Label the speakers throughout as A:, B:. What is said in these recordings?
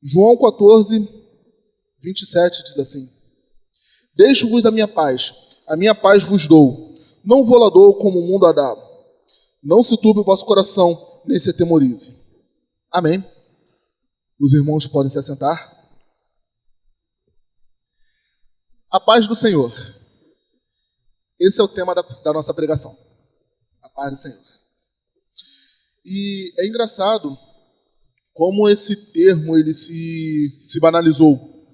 A: João 14, 27 diz assim: Deixo-vos a minha paz vos dou. Não vou-la dou como o mundo a dá. Não se turbe o vosso coração, nem se atemorize. Amém. Os irmãos podem se assentar. A paz do Senhor. Esse é o tema da nossa pregação. A paz do Senhor. E é engraçado como esse termo ele se banalizou.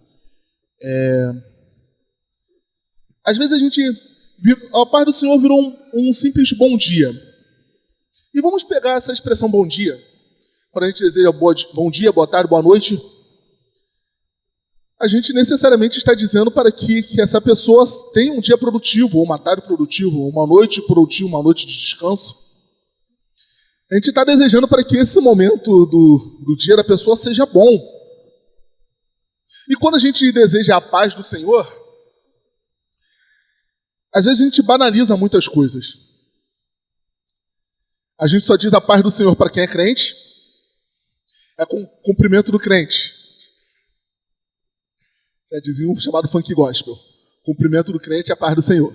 A: Às vezes a paz do Senhor virou um simples bom dia. E vamos pegar essa expressão bom dia. Quando a gente deseja bom dia, boa tarde, boa noite, a gente necessariamente está dizendo para que essa pessoa tenha um dia produtivo, ou uma tarde produtiva, ou uma noite produtiva, uma noite de descanso. A gente está desejando para que esse momento do dia da pessoa seja bom. E quando a gente deseja a paz do Senhor, às vezes a gente banaliza muitas coisas. A gente só diz a paz do Senhor para quem é crente, é com cumprimento do crente. Já dizia um chamado funk gospel. Cumprimento do crente é a paz do Senhor.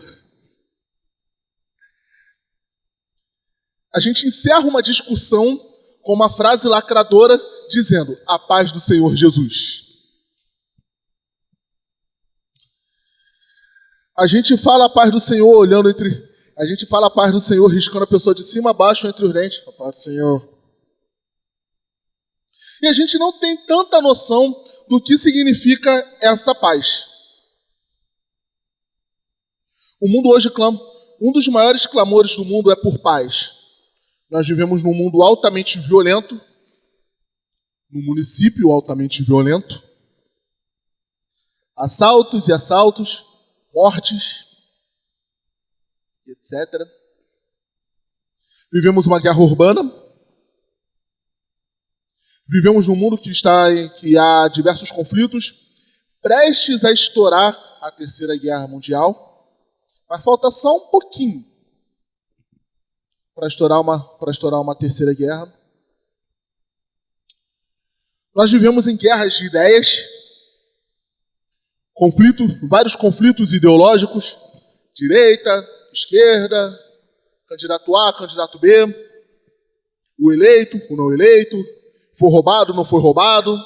A: A gente encerra uma discussão com uma frase lacradora dizendo a paz do Senhor Jesus. A gente fala a paz do Senhor a gente fala a paz do Senhor riscando a pessoa de cima a baixo entre os dentes. A paz do Senhor. E a gente não tem tanta noção do que significa essa paz. O mundo hoje clama. Um dos maiores clamores do mundo é por paz. Nós vivemos num mundo altamente violento, num município altamente violento. Assaltos e assaltos, mortes, etc. Vivemos uma guerra urbana. Vivemos num mundo que há diversos conflitos, prestes a estourar a Terceira Guerra Mundial. Mas falta só um pouquinho para estourar uma terceira guerra. Nós vivemos em guerras de ideias, vários conflitos ideológicos, direita, esquerda, candidato A, candidato B, o eleito, o não eleito, foi roubado, não foi roubado.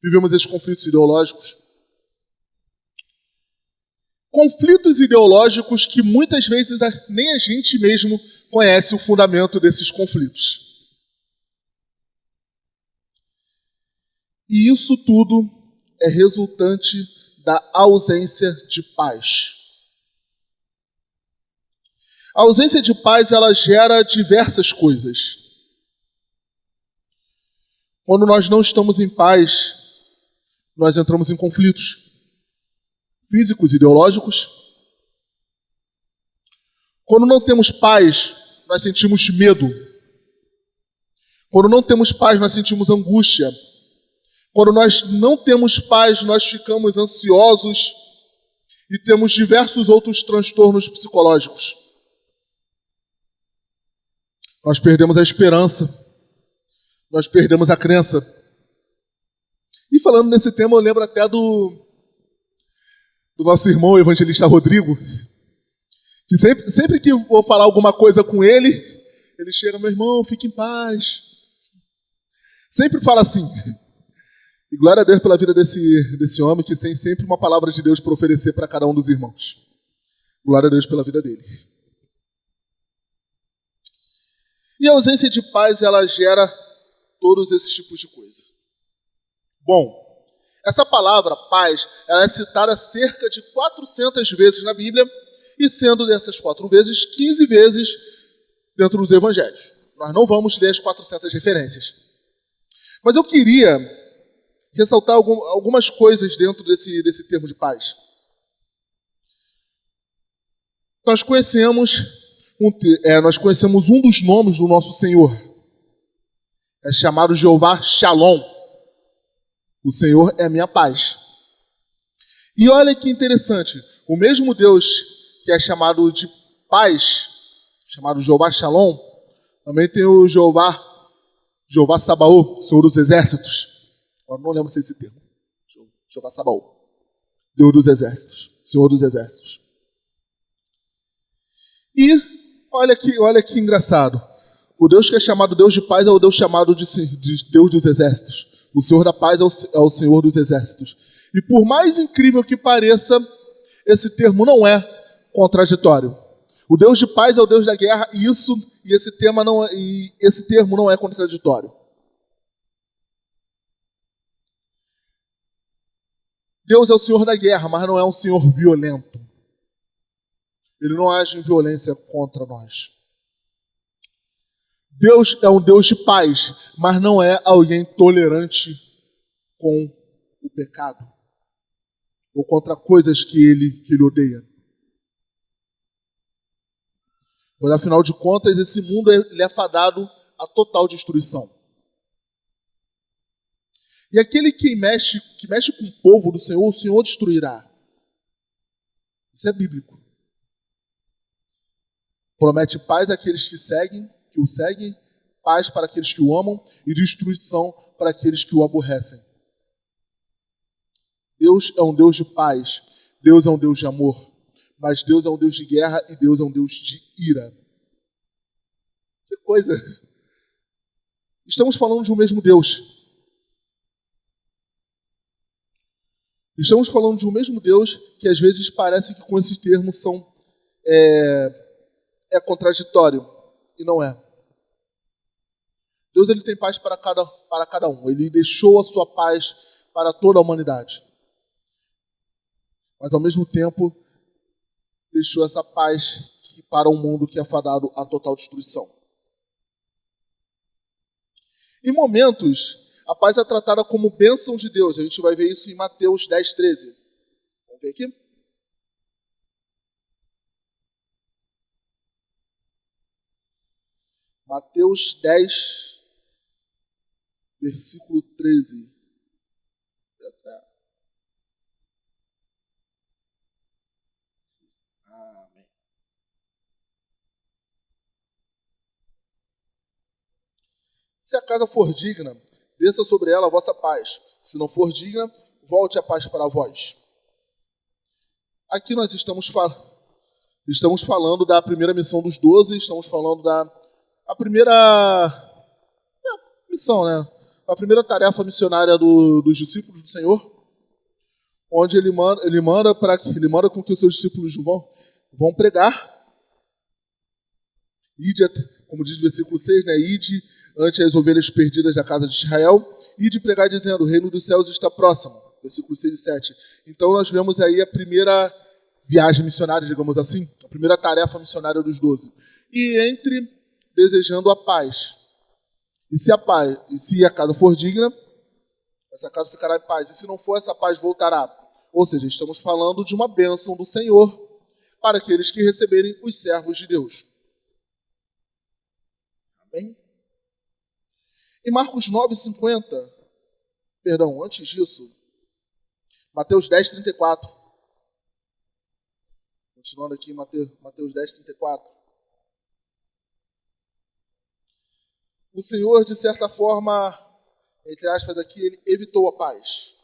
A: Vivemos esses conflitos ideológicos. Conflitos ideológicos que muitas vezes nem a gente mesmo conhece o fundamento desses conflitos. E isso tudo é resultante da ausência de paz. A ausência de paz, ela gera diversas coisas. Quando nós não estamos em paz, nós entramos em conflitos físicos, ideológicos. Quando não temos paz, nós sentimos medo. Quando não temos paz, nós sentimos angústia. Quando nós não temos paz, nós ficamos ansiosos e temos diversos outros transtornos psicológicos. Nós perdemos a esperança. Nós perdemos a crença. E falando nesse tema, eu lembro até do nosso irmão, o evangelista Rodrigo, que sempre que eu vou falar alguma coisa com ele chega, meu irmão, fique em paz. Sempre fala assim. E glória a Deus pela vida desse homem, que tem sempre uma palavra de Deus para oferecer para cada um dos irmãos. Glória a Deus pela vida dele. E a ausência de paz, ela gera todos esses tipos de coisa. Bom, essa palavra, paz, ela é citada cerca de 400 vezes na Bíblia, e sendo dessas 4 vezes, 15 vezes dentro dos evangelhos. Nós não vamos ler as 400 referências. Mas eu queria ressaltar algumas coisas dentro desse termo de paz. Nós conhecemos um dos nomes do nosso Senhor. É chamado Jeová Shalom. O Senhor é a minha paz. E olha que interessante. O mesmo Deus que é chamado de paz, chamado Jeová Shalom, também tem o Jeová Sabaoth, Senhor dos Exércitos. Agora não lembro se é esse termo. Deixa eu passar baú. Deus dos exércitos. Senhor dos exércitos. E olha que engraçado. O Deus que é chamado Deus de paz é o Deus chamado de Deus dos exércitos. O Senhor da paz é o Senhor dos exércitos. E por mais incrível que pareça, esse termo não é contraditório. O Deus de paz é o Deus da guerra e esse termo não é contraditório. Deus é o Senhor da guerra, mas não é um Senhor violento. Ele não age em violência contra nós. Deus é um Deus de paz, mas não é alguém tolerante com o pecado ou contra coisas que ele odeia. Pois, afinal de contas, esse mundo ele é fadado à total destruição. E aquele que mexe com o povo do Senhor, o Senhor destruirá. Isso é bíblico. Promete paz àqueles que o seguem, paz para aqueles que o amam e destruição para aqueles que o aborrecem. Deus é um Deus de paz, Deus é um Deus de amor, mas Deus é um Deus de guerra e Deus é um Deus de ira. Que coisa! Estamos falando de um mesmo Deus. Estamos falando de um mesmo Deus que às vezes parece que com esses termos é contraditório, e não é. Deus ele tem paz para cada um. Ele deixou a sua paz para toda a humanidade. Mas ao mesmo tempo deixou essa paz para um mundo que é fadado à total destruição. Em momentos, a paz é tratada como bênção de Deus. A gente vai ver isso em Mateus 10, 13. Vamos ver aqui? Mateus 10, versículo 13. Amém. Se a casa for digna, desça sobre ela a vossa paz. Se não for digna, volte a paz para vós. Aqui nós estamos falando da primeira missão dos 12, estamos falando da primeira missão, né? A primeira tarefa missionária dos discípulos do Senhor, onde ele manda com que os seus discípulos vão pregar. Ide, como diz o versículo 6, né? Ide ante as ovelhas perdidas da casa de Israel, e de pregar dizendo, o reino dos céus está próximo. Versículos 6 e 7. Então nós vemos aí a primeira viagem missionária, digamos assim, a primeira tarefa missionária dos 12. E desejando a paz. E se a casa for digna, essa casa ficará em paz. E se não for, essa paz voltará. Ou seja, estamos falando de uma bênção do Senhor para aqueles que receberem os servos de Deus. Amém? Em Marcos 9:50, antes disso, Mateus 10:34. Continuando aqui em Mateus 10:34. O Senhor, de certa forma, entre aspas aqui, ele evitou a paz.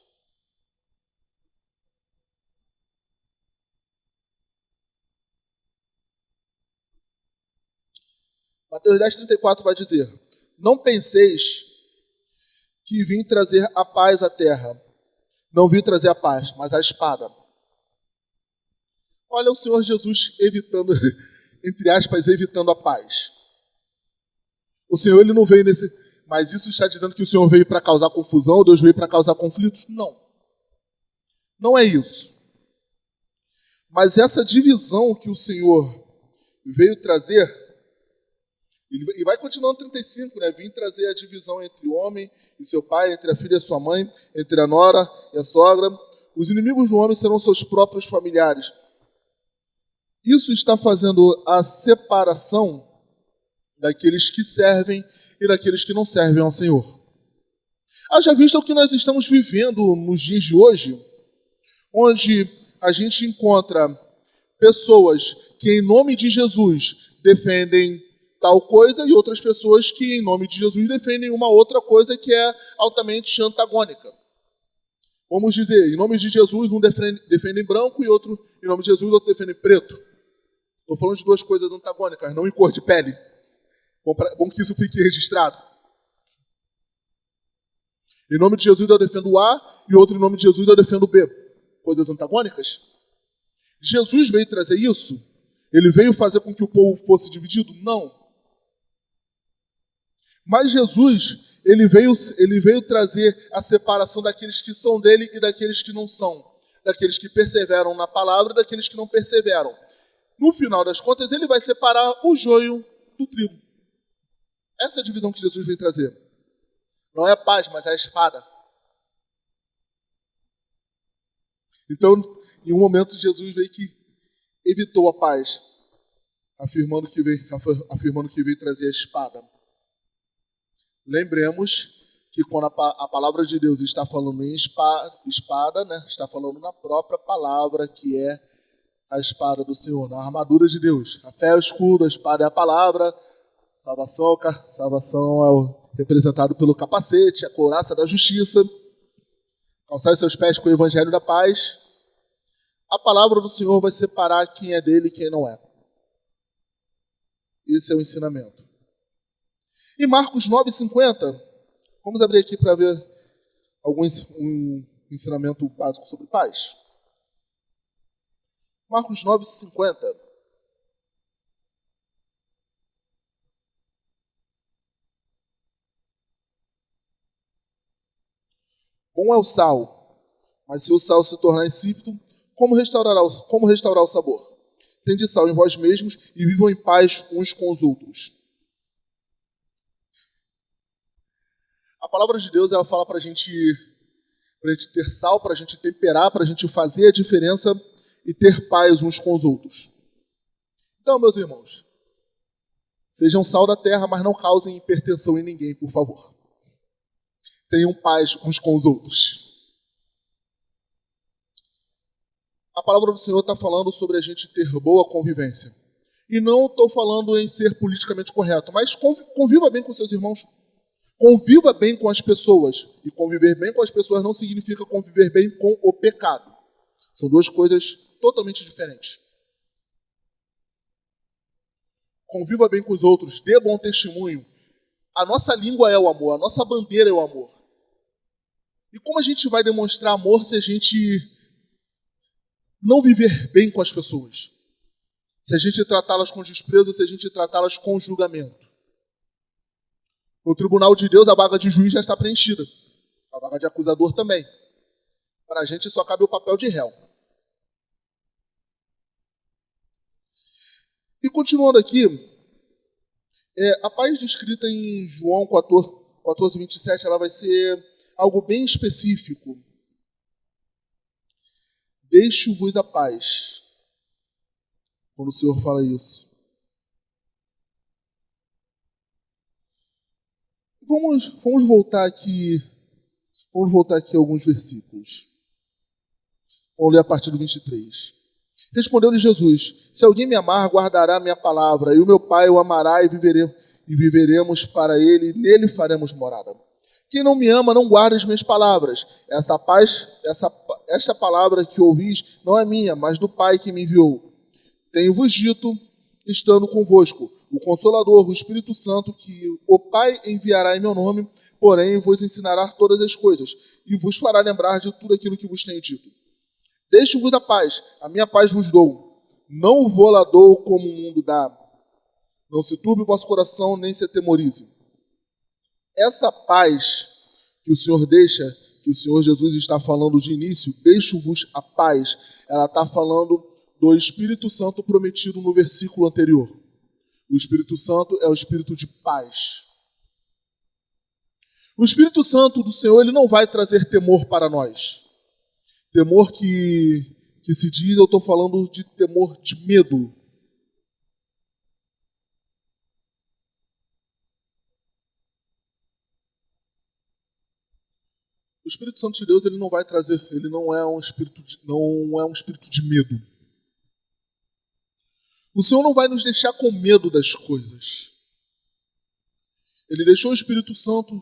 A: Mateus 10:34 vai dizer, não penseis que vim trazer a paz à terra. Não vim trazer a paz, mas a espada. Olha o Senhor Jesus evitando, entre aspas, evitando a paz. O Senhor ele não veio nesse... Mas isso está dizendo que o Senhor veio para causar confusão, Deus veio para causar conflitos? Não. Não é isso. Mas essa divisão que o Senhor veio trazer, e vai continuar no 35, né? Vim trazer a divisão entre o homem e seu pai, entre a filha e sua mãe, entre a nora e a sogra. Os inimigos do homem serão seus próprios familiares. Isso está fazendo a separação daqueles que servem e daqueles que não servem ao Senhor. Haja visto o que nós estamos vivendo nos dias de hoje, onde a gente encontra pessoas que, em nome de Jesus, defendem tal coisa e outras pessoas que, em nome de Jesus, defendem uma outra coisa que é altamente antagônica. Vamos dizer, em nome de Jesus, um defende em branco e outro, em nome de Jesus, outro defende em preto. Estou falando de duas coisas antagônicas, não em cor de pele. Bom que isso fique registrado. Em nome de Jesus eu defendo o A e outro em nome de Jesus eu defendo o B. Coisas antagônicas. Jesus veio trazer isso? Ele veio fazer com que o povo fosse dividido? Não. Mas Jesus, ele veio trazer a separação daqueles que são dele e daqueles que não são. Daqueles que perseveram na palavra e daqueles que não perseveram. No final das contas, ele vai separar o joio do trigo. Essa é a divisão que Jesus veio trazer. Não é a paz, mas é a espada. Então, em um momento, Jesus veio que evitou a paz, afirmando que veio trazer a espada. Lembremos que quando a palavra de Deus está falando em espada, né, está falando na própria palavra, que é a espada do Senhor, na armadura de Deus. A fé é o escudo, a espada é a palavra, salvação é representado pelo capacete, a couraça da justiça, calçar seus pés com o evangelho da paz. A palavra do Senhor vai separar quem é dele e quem não é. Esse é o ensinamento. Em Marcos 9,50, vamos abrir aqui para ver um ensinamento básico sobre paz. Marcos 9,50. Bom é o sal, mas se o sal se tornar insípido, como restaurar o sabor? Tende sal em vós mesmos e vivam em paz uns com os outros. A palavra de Deus, ela fala para a gente ter sal, para a gente temperar, para a gente fazer a diferença e ter paz uns com os outros. Então, meus irmãos, sejam sal da terra, mas não causem hipertensão em ninguém, por favor. Tenham paz uns com os outros. A palavra do Senhor está falando sobre a gente ter boa convivência. E não estou falando em ser politicamente correto, mas conviva bem com seus irmãos. Conviva bem com as pessoas. E conviver bem com as pessoas não significa conviver bem com o pecado. São duas coisas totalmente diferentes. Conviva bem com os outros, dê bom testemunho. A nossa língua é o amor, a nossa bandeira é o amor. E como a gente vai demonstrar amor se a gente não viver bem com as pessoas? Se a gente tratá-las com desprezo, se a gente tratá-las com julgamento? No tribunal de Deus, a vaga de juiz já está preenchida. A vaga de acusador também. Para a gente só cabe o papel de réu. E continuando aqui, a paz descrita em João 14, 27, ela vai ser algo bem específico. Deixo-vos a paz. Quando o Senhor fala isso. Vamos voltar aqui a alguns versículos. Vamos ler a partir do 23. Respondeu-lhe Jesus: se alguém me amar, guardará a minha palavra, e o meu Pai o amará e viveremos para ele, e nele faremos morada. Quem não me ama, não guarda as minhas palavras. Esta palavra que ouvis não é minha, mas do Pai que me enviou. Tenho-vos dito, estando convosco, o Consolador, o Espírito Santo, que o Pai enviará em meu nome, porém vos ensinará todas as coisas, e vos fará lembrar de tudo aquilo que vos tenho dito. Deixo-vos a minha paz vos dou. Não vou lá dou como o mundo dá. Não se turbe o vosso coração, nem se atemorize. Essa paz que o Senhor deixa, que o Senhor Jesus está falando de início, deixo-vos a paz, ela está falando do Espírito Santo prometido no versículo anterior. O Espírito Santo é o Espírito de paz. O Espírito Santo do Senhor, ele não vai trazer temor para nós. Temor que se diz, eu estou falando de temor de medo. O Espírito Santo de Deus, ele não vai trazer, ele não é um espírito de medo. O Senhor não vai nos deixar com medo das coisas. Ele deixou o Espírito Santo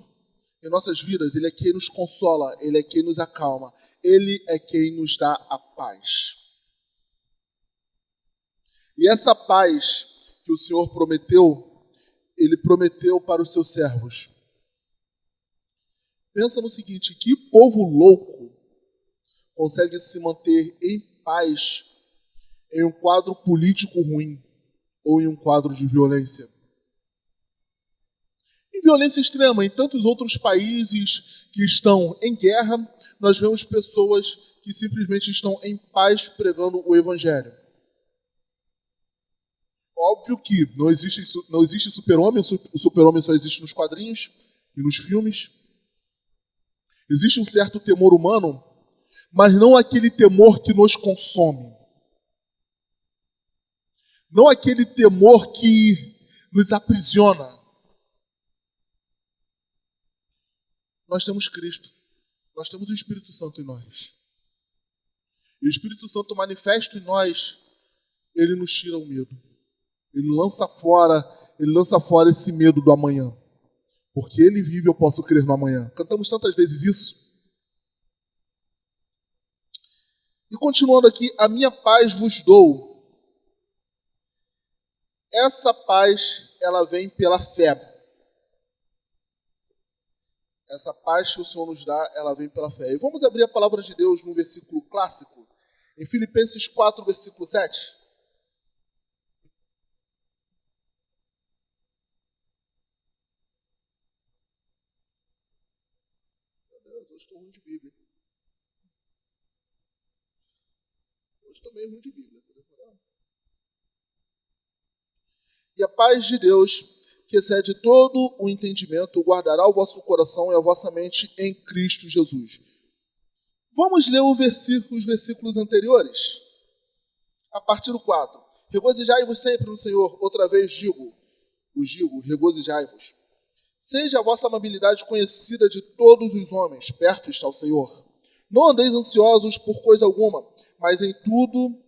A: em nossas vidas, ele é quem nos consola, ele é quem nos acalma. Ele é quem nos dá a paz. E essa paz que o Senhor prometeu, Ele prometeu para os seus servos. Pensa no seguinte, que povo louco consegue se manter em paz em um quadro político ruim ou em um quadro de violência? Em violência extrema, em tantos outros países que estão em guerra, nós vemos pessoas que simplesmente estão em paz pregando o Evangelho. Óbvio que não existe super-homem, o super-homem só existe nos quadrinhos e nos filmes. Existe um certo temor humano, mas não aquele temor que nos consome. Não aquele temor que nos aprisiona. Nós temos Cristo. Nós temos o Espírito Santo em nós. E o Espírito Santo manifesto em nós, ele nos tira o medo. Ele lança fora esse medo do amanhã. Porque ele vive, eu posso crer no amanhã. Cantamos tantas vezes isso. E continuando aqui, a minha paz vos dou. Essa paz, ela vem pela fé. Essa paz que o Senhor nos dá, ela vem pela fé. E vamos abrir a palavra de Deus no versículo clássico, em Filipenses 4, versículo 7. Hoje estou ruim de Bíblia. Hoje estou meio ruim de Bíblia. E a paz de Deus, que excede todo o entendimento, guardará o vosso coração e a vossa mente em Cristo Jesus. Vamos ler os versículos anteriores. A partir do 4. Regozijai-vos sempre no Senhor. Outra vez vos digo, regozijai-vos. Seja a vossa amabilidade conhecida de todos os homens, perto está o Senhor. Não andeis ansiosos por coisa alguma, mas em tudo,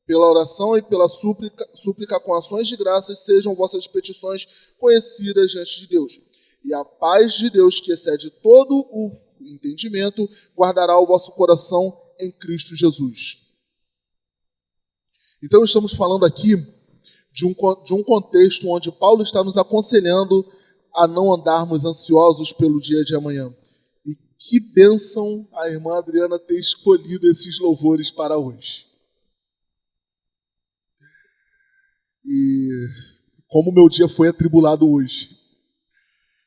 A: pela oração e pela súplica com ações de graças, sejam vossas petições conhecidas diante de Deus. E a paz de Deus, que excede todo o entendimento, guardará o vosso coração em Cristo Jesus. Então estamos falando aqui de um contexto onde Paulo está nos aconselhando a não andarmos ansiosos pelo dia de amanhã. E que bênção a irmã Adriana ter escolhido esses louvores para hoje. E como o meu dia foi atribulado hoje.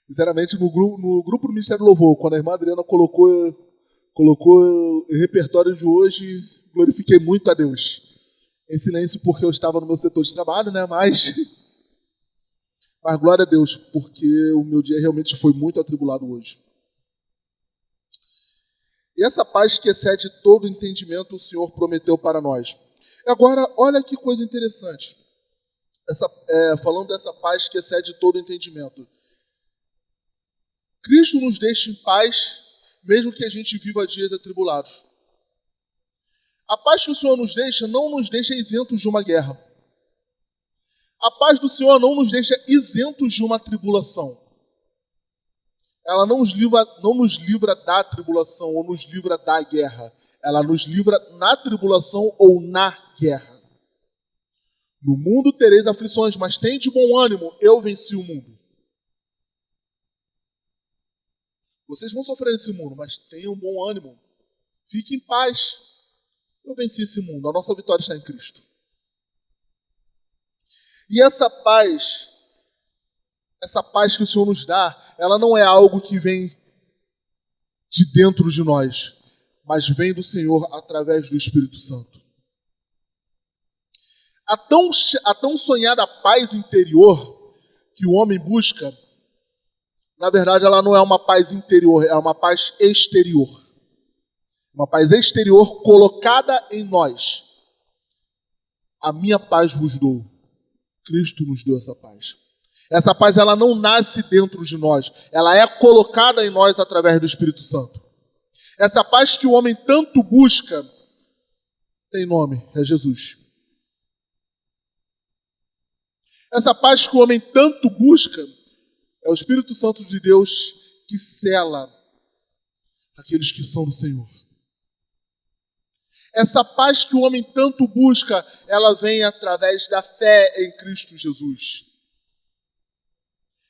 A: Sinceramente, no grupo do Ministério do Louvor, quando a irmã Adriana colocou o repertório de hoje, glorifiquei muito a Deus. Em silêncio, porque eu estava no meu setor de trabalho, né? Mas glória a Deus, porque o meu dia realmente foi muito atribulado hoje. E essa paz que excede todo entendimento, o Senhor prometeu para nós. Agora, olha que coisa interessante. Falando dessa paz que excede todo entendimento. Cristo nos deixa em paz, mesmo que a gente viva dias atribulados. A paz que o Senhor nos deixa não nos deixa isentos de uma guerra. A paz do Senhor não nos deixa isentos de uma tribulação. Ela não nos livra da tribulação ou nos livra da guerra. Ela nos livra na tribulação ou na guerra. No mundo tereis aflições, mas tende bom ânimo, eu venci o mundo. Vocês vão sofrer nesse mundo, mas tenham bom ânimo. Fiquem em paz. Eu venci esse mundo, a nossa vitória está em Cristo. E essa paz que o Senhor nos dá, ela não é algo que vem de dentro de nós, mas vem do Senhor através do Espírito Santo. A tão sonhada paz interior que o homem busca, na verdade, ela não é uma paz interior, é uma paz exterior. Uma paz exterior colocada em nós. A minha paz vos dou. Cristo nos deu essa paz. Essa paz, ela não nasce dentro de nós. Ela é colocada em nós através do Espírito Santo. Essa paz que o homem tanto busca, tem nome, é Jesus. Essa paz que o homem tanto busca, é o Espírito Santo de Deus que sela aqueles que são do Senhor. Essa paz que o homem tanto busca, ela vem através da fé em Cristo Jesus.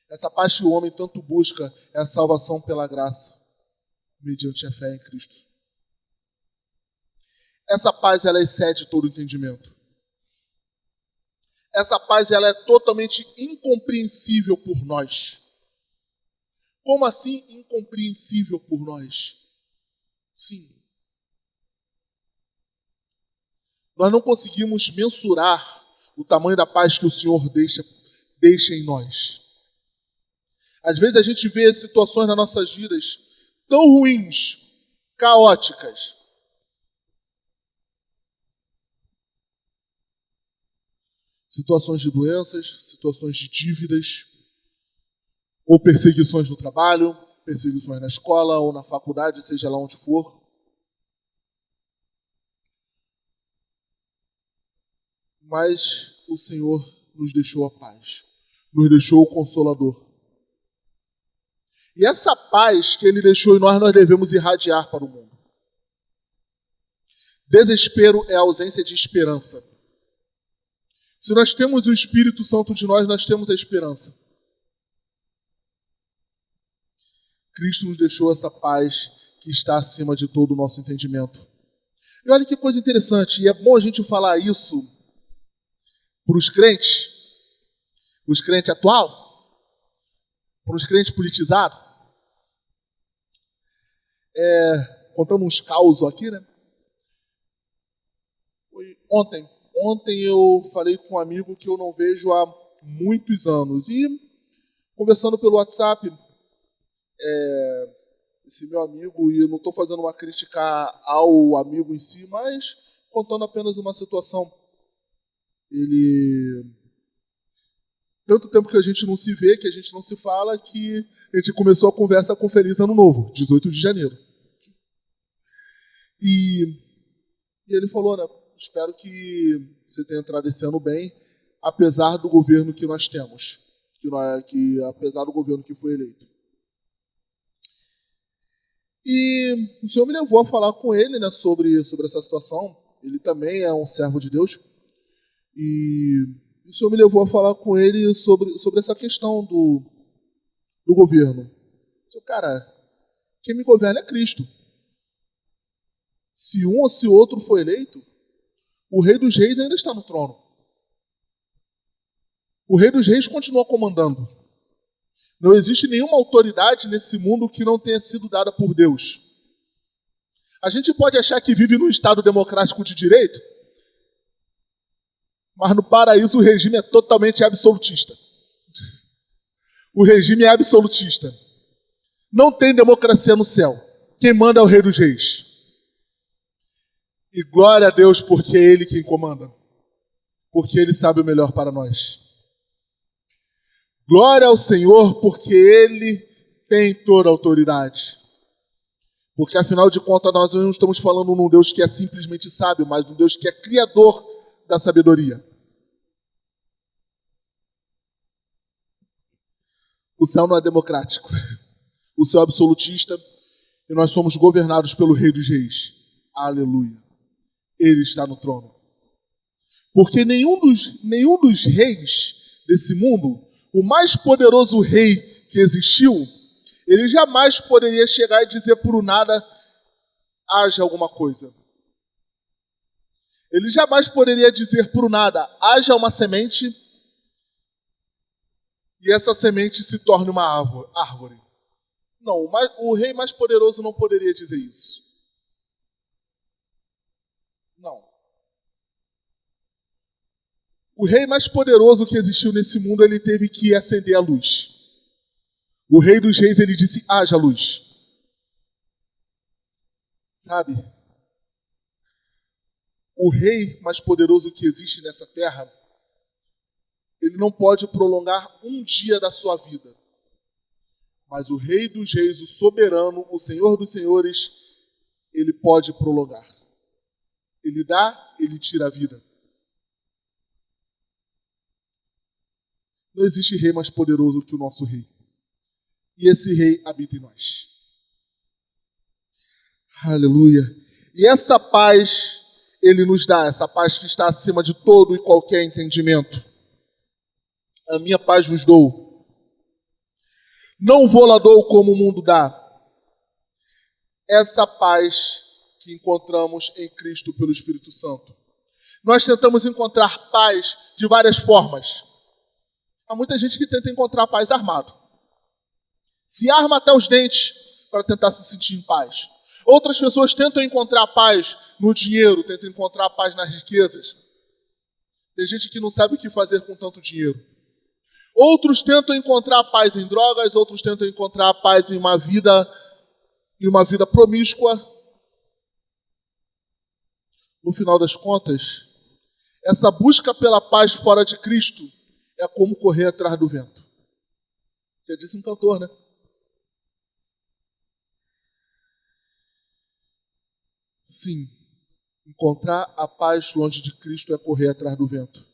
A: Essa paz que o homem tanto busca é a salvação pela graça, mediante a fé em Cristo. Essa paz, ela excede todo entendimento. Essa paz, ela é totalmente incompreensível por nós. Como assim incompreensível por nós? Sim. Nós não conseguimos mensurar o tamanho da paz que o Senhor deixa em nós. Às vezes a gente vê situações nas nossas vidas tão ruins, caóticas. Situações de doenças, situações de dívidas, ou perseguições no trabalho, perseguições na escola ou na faculdade, seja lá onde for. Mas o Senhor nos deixou a paz, nos deixou o Consolador. E essa paz que Ele deixou em nós, nós devemos irradiar para o mundo. Desespero é a ausência de esperança. Se nós temos o Espírito Santo de nós temos a esperança. Cristo nos deixou essa paz que está acima de todo o nosso entendimento. E olha que coisa interessante, e é bom a gente falar isso para os crentes atual, para os crentes politizados. Contando uns causos aqui, né? Foi ontem eu falei com um amigo que eu não vejo há muitos anos. E conversando pelo WhatsApp, esse meu amigo, e eu não estou fazendo uma crítica ao amigo em si, mas contando apenas uma situação. Tanto tempo que a gente não se vê, que a gente não se fala, que a gente começou a conversa com Feliz Ano Novo, 18 de janeiro. E ele falou, né, espero que você tenha entrado esse ano bem, apesar do governo que nós temos, apesar do governo que foi eleito. E o Senhor me levou a falar com ele, né, sobre essa situação. Ele também é um servo de Deus. E o Senhor me levou a falar com ele sobre essa questão do governo. Cara, quem me governa é Cristo. Se um ou se outro for eleito, o Rei dos Reis ainda está no trono. O Rei dos Reis continua comandando. Não existe nenhuma autoridade nesse mundo que não tenha sido dada por Deus. A gente pode achar que vive num Estado democrático de direito, mas no paraíso o regime é totalmente absolutista. O regime é absolutista. Não tem democracia no céu. Quem manda é o Rei dos Reis. E glória a Deus porque é Ele quem comanda. Porque Ele sabe o melhor para nós. Glória ao Senhor porque Ele tem toda a autoridade. Porque afinal de contas nós não estamos falando num Deus que é simplesmente sábio, mas num Deus que é criador da sabedoria. O céu não é democrático. O céu é absolutista e nós somos governados pelo Rei dos Reis. Aleluia. Ele está no trono. Porque nenhum dos reis desse mundo, o mais poderoso rei que existiu, ele jamais poderia chegar e dizer por nada, haja alguma coisa. Ele jamais poderia dizer por nada, haja uma semente e essa semente se torne uma árvore. Não, o rei mais poderoso não poderia dizer isso. Não. O rei mais poderoso que existiu nesse mundo, ele teve que acender a luz. O Rei dos Reis, ele disse, haja luz. Sabe? O rei mais poderoso que existe nessa terra, ele não pode prolongar um dia da sua vida. Mas o Rei dos Reis, o soberano, o Senhor dos Senhores, ele pode prolongar. Ele dá, ele tira a vida. Não existe rei mais poderoso que o nosso rei. E esse rei habita em nós. Aleluia. E essa paz Ele nos dá, essa paz que está acima de todo e qualquer entendimento. A minha paz vos dou. Não vou lá dou como o mundo dá. Essa paz que encontramos em Cristo pelo Espírito Santo. Nós tentamos encontrar paz de várias formas. Há muita gente que tenta encontrar paz armado. Se arma até os dentes para tentar se sentir em paz. Outras pessoas tentam encontrar paz no dinheiro, tentam encontrar paz nas riquezas. Tem gente que não sabe o que fazer com tanto dinheiro. Outros tentam encontrar paz em drogas, outros tentam encontrar paz em uma vida promíscua. No final das contas, essa busca pela paz fora de Cristo é como correr atrás do vento. Já disse um cantor, né? Sim, encontrar a paz longe de Cristo é correr atrás do vento.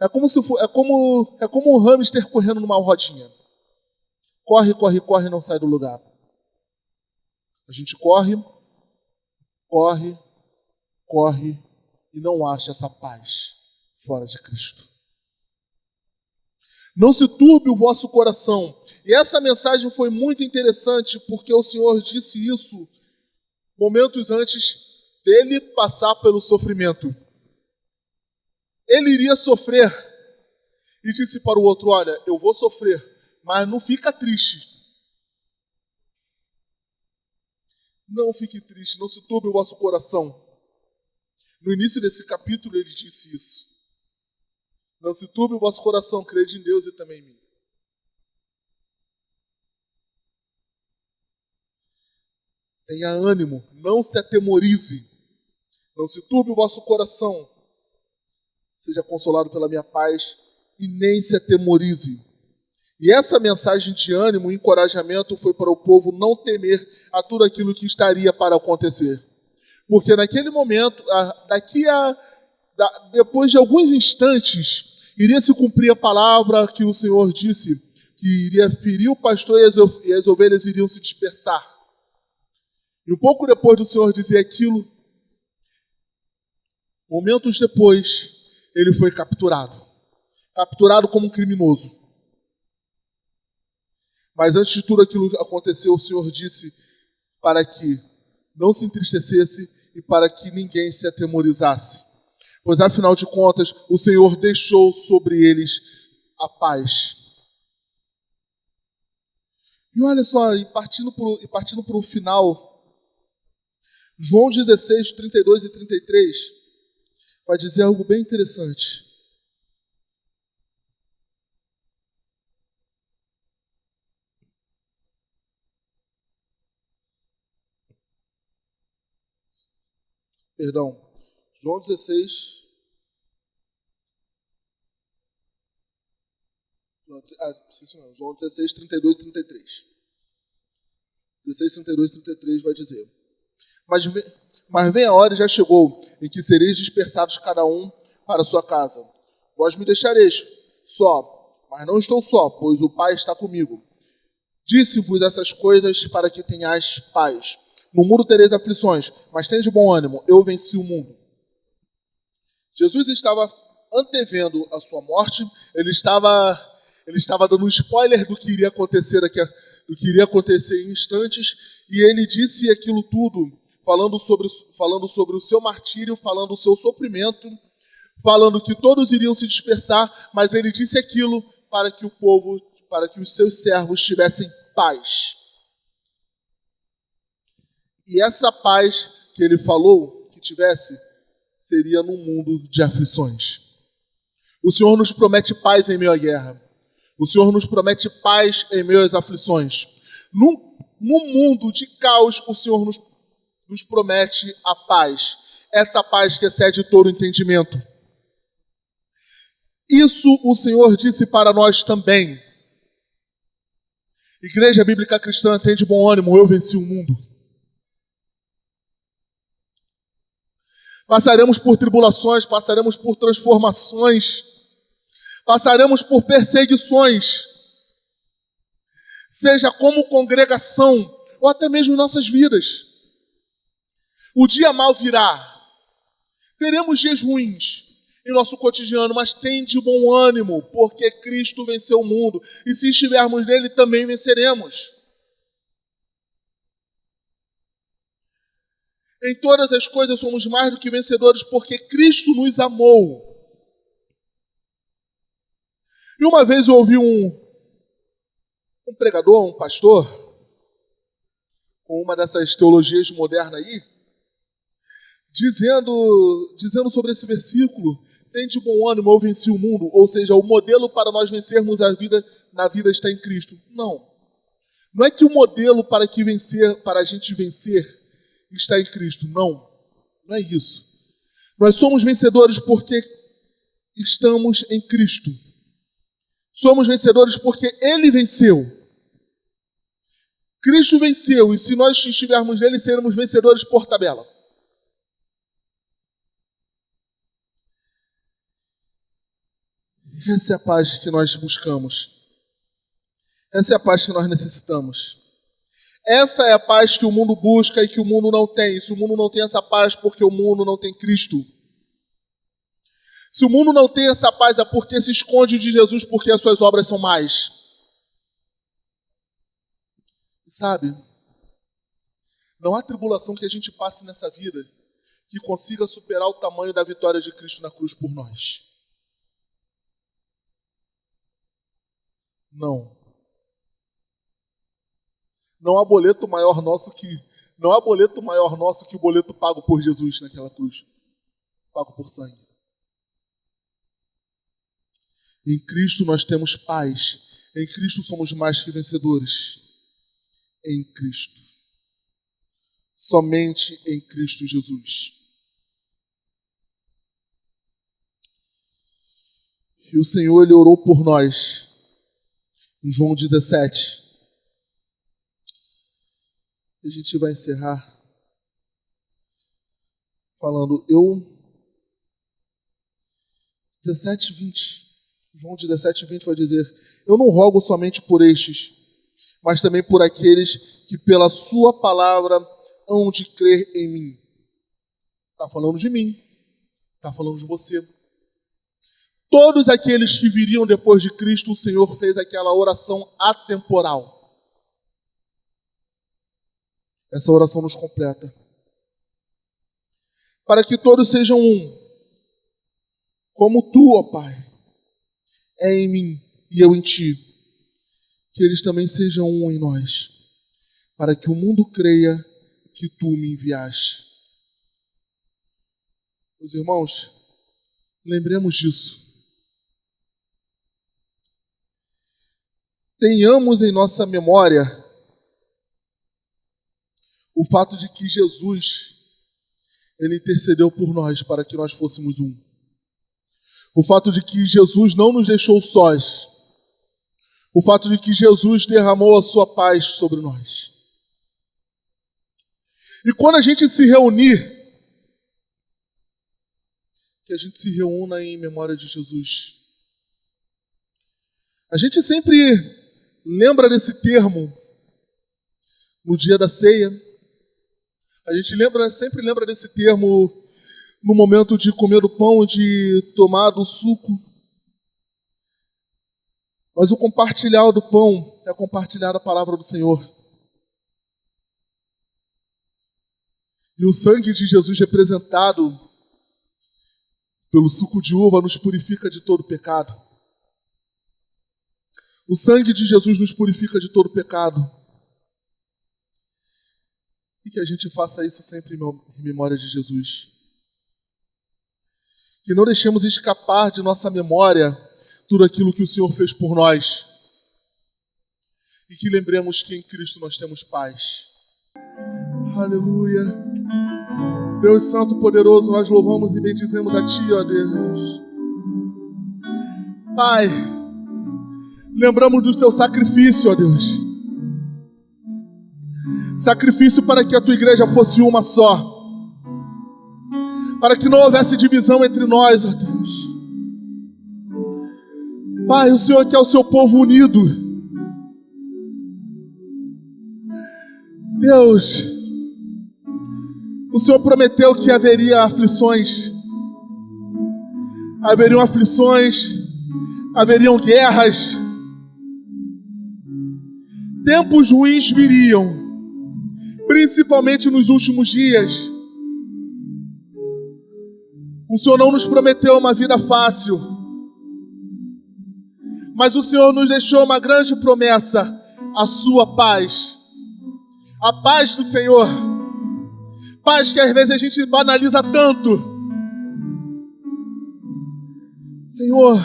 A: É como um hamster correndo numa rodinha. Corre, corre, corre, não sai do lugar. A gente corre, corre, corre e não acha essa paz fora de Cristo. Não se turbe o vosso coração. E essa mensagem foi muito interessante porque o Senhor disse isso momentos antes dele passar pelo sofrimento. Ele iria sofrer e disse para o outro, olha, eu vou sofrer, mas não fica triste. Não fique triste, não se turbe o vosso coração. No início desse capítulo ele disse isso. Não se turbe o vosso coração, crede em Deus e também em mim. Tenha ânimo, não se atemorize. Não se turbe o vosso coração. Seja consolado pela minha paz e nem se atemorize. E essa mensagem de ânimo e encorajamento foi para o povo não temer a tudo aquilo que estaria para acontecer. Porque naquele momento, depois de alguns instantes, iria se cumprir a palavra que o Senhor disse, que iria ferir o pastor e as ovelhas iriam se dispersar. E um pouco depois do Senhor dizer aquilo, momentos depois, ele foi capturado. Capturado como um criminoso. Mas antes de tudo aquilo que aconteceu, o Senhor disse para que não se entristecesse e para que ninguém se atemorizasse. Pois, afinal de contas, o Senhor deixou sobre eles a paz. E olha só, partindo para o final, João 16, 32 e 33, vai dizer algo bem interessante. Perdão, João 16... João 16, 32 e 33. 16, 32 e 33 vai dizer: Mas vem a hora e já chegou, em que sereis dispersados cada um para a sua casa. Vós me deixareis só, mas não estou só, pois o Pai está comigo. Disse-vos essas coisas para que tenhais paz. No mundo tereis aflições, mas tende bom ânimo, eu venci o mundo. Jesus estava antevendo a sua morte, ele estava dando um spoiler do que iria acontecer em instantes, e ele disse aquilo tudo, falando sobre o seu martírio, falando do seu sofrimento, falando que todos iriam se dispersar, mas ele disse aquilo para que os seus servos tivessem paz. E essa paz que ele falou que tivesse, seria num mundo de aflições. O Senhor nos promete paz em meio à guerra. O Senhor nos promete paz em meio às aflições. No mundo de caos, o Senhor nos promete a paz. Essa paz que excede todo entendimento. Isso o Senhor disse para nós também. Igreja Bíblica Cristã, tende bom ânimo, eu venci o mundo. Passaremos por tribulações, passaremos por transformações, passaremos por perseguições, seja como congregação ou até mesmo em nossas vidas. O dia mau virá. Teremos dias ruins em nosso cotidiano, mas tem de bom ânimo, porque Cristo venceu o mundo. E se estivermos nele, também venceremos. Em todas as coisas somos mais do que vencedores, porque Cristo nos amou. E uma vez eu ouvi um pregador, um pastor, com uma dessas teologias modernas aí, dizendo sobre esse versículo: tem de bom ânimo, eu venci o mundo. Ou seja, o modelo para nós vencermos na vida está em Cristo. Não é que o modelo para a gente vencer está em Cristo. Não é isso. Nós somos vencedores porque estamos em Cristo. Somos vencedores porque Ele venceu. Cristo venceu, e se nós estivermos nele, seremos vencedores por tabela. Essa é a paz que nós buscamos. Essa é a paz que nós necessitamos. Essa é a paz que o mundo busca e que o mundo não tem. Se o mundo não tem essa paz, porque o mundo não tem Cristo. Se o mundo não tem essa paz, é porque se esconde de Jesus, porque as suas obras são más. Sabe? Não há tribulação que a gente passe nessa vida que consiga superar o tamanho da vitória de Cristo na cruz por nós. Não. Não há boleto maior nosso que o boleto pago por Jesus naquela cruz. Pago por sangue. Em Cristo nós temos paz. Em Cristo somos mais que vencedores. Em Cristo. Somente em Cristo Jesus. E o Senhor, Ele orou por nós. Em João 17. E a gente vai encerrar falando, 17, 20. João 17, 20 vai dizer: eu não rogo somente por estes, mas também por aqueles que pela sua palavra hão de crer em mim. Está falando de mim. Está falando de você. Todos aqueles que viriam depois de Cristo, o Senhor fez aquela oração atemporal. Essa oração nos completa. Para que todos sejam um, como tu, ó Pai, é em mim e eu em ti. Que eles também sejam um em nós, para que o mundo creia que tu me enviaste. Meus irmãos, lembremos disso. Tenhamos em nossa memória o fato de que Jesus, Ele intercedeu por nós para que nós fôssemos um. O fato de que Jesus não nos deixou sós. O fato de que Jesus derramou a sua paz sobre nós. E quando a gente se reunir, que a gente se reúna em memória de Jesus. A gente sempre lembra desse termo no dia da ceia. A gente sempre lembra desse termo no momento de comer do pão, de tomar do suco. Mas o compartilhar do pão é compartilhar a palavra do Senhor. E o sangue de Jesus representado pelo suco de uva nos purifica de todo pecado. O sangue de Jesus nos purifica de todo pecado. E que a gente faça isso sempre em memória de Jesus. Que não deixemos escapar de nossa memória tudo aquilo que o Senhor fez por nós. E que lembremos que em Cristo nós temos paz. Aleluia. Deus Santo, poderoso, nós louvamos e bendizemos a Ti, ó Deus. Pai, lembramos do Teu sacrifício, ó Deus. Sacrifício para que a Tua igreja fosse uma só. Para que não houvesse divisão entre nós, ó Deus. Pai, o Senhor quer o Seu povo unido. Deus, o Senhor prometeu que haveriam aflições, haveriam guerras, tempos ruins viriam, principalmente nos últimos dias. O Senhor não nos prometeu uma vida fácil, mas o Senhor nos deixou uma grande promessa, a sua paz. A paz do Senhor. Paz que às vezes a gente banaliza tanto. Senhor,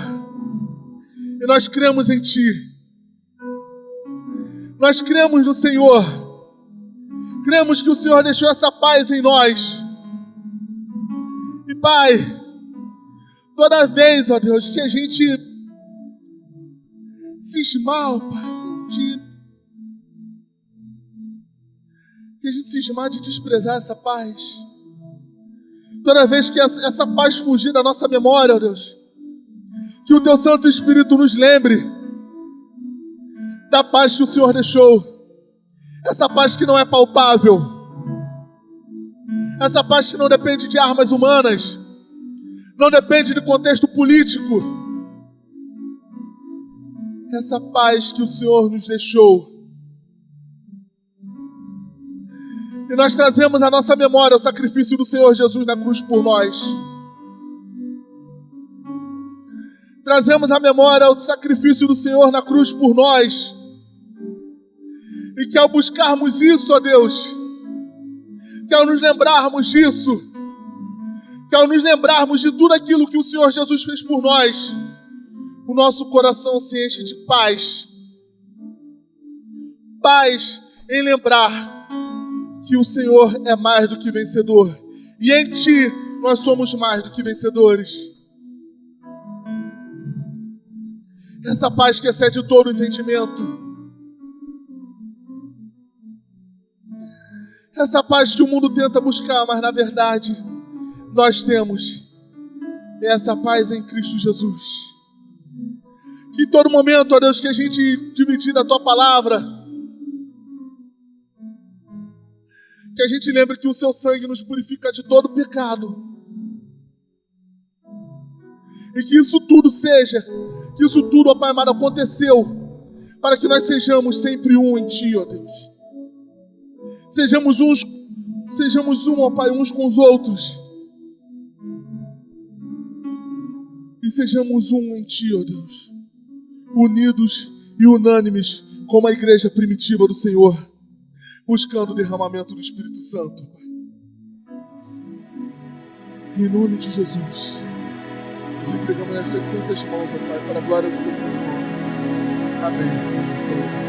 A: e nós cremos em Ti. Nós cremos no Senhor. Cremos que o Senhor deixou essa paz em nós. E Pai, toda vez, ó Deus, que a gente cismar, Pai, que a gente cismar de desprezar essa paz, toda vez que essa paz fugir da nossa memória, ó Deus, que o Teu Santo Espírito nos lembre da paz que o Senhor deixou, essa paz que não é palpável, essa paz que não depende de armas humanas, não depende de contexto político, essa paz que o Senhor nos deixou. E nós trazemos à nossa memória o sacrifício do Senhor Jesus na cruz por nós. Trazemos à memória o sacrifício do Senhor na cruz por nós. E que ao buscarmos isso, ó Deus, que ao nos lembrarmos disso, que ao nos lembrarmos de tudo aquilo que o Senhor Jesus fez por nós, o nosso coração se enche de paz. Paz em lembrar que o Senhor é mais do que vencedor. E em Ti nós somos mais do que vencedores. Essa paz que excede todo o entendimento. Essa paz que o mundo tenta buscar, mas na verdade nós temos. Essa paz em Cristo Jesus. Que em todo momento, ó Deus, que a gente dividir da Tua palavra, que a gente lembre que o Seu sangue nos purifica de todo pecado. E que isso tudo ó Pai amado, aconteceu para que nós sejamos sempre um em Ti, ó Deus. Sejamos um, ó Pai, uns com os outros. E sejamos um em Ti, ó Deus. Unidos e unânimes como a igreja primitiva do Senhor, buscando o derramamento do Espírito Santo, Pai. Em nome de Jesus, nos entregamos nessas santas mãos, ó Pai, para a glória do Teu santo nome. Amém, Senhor.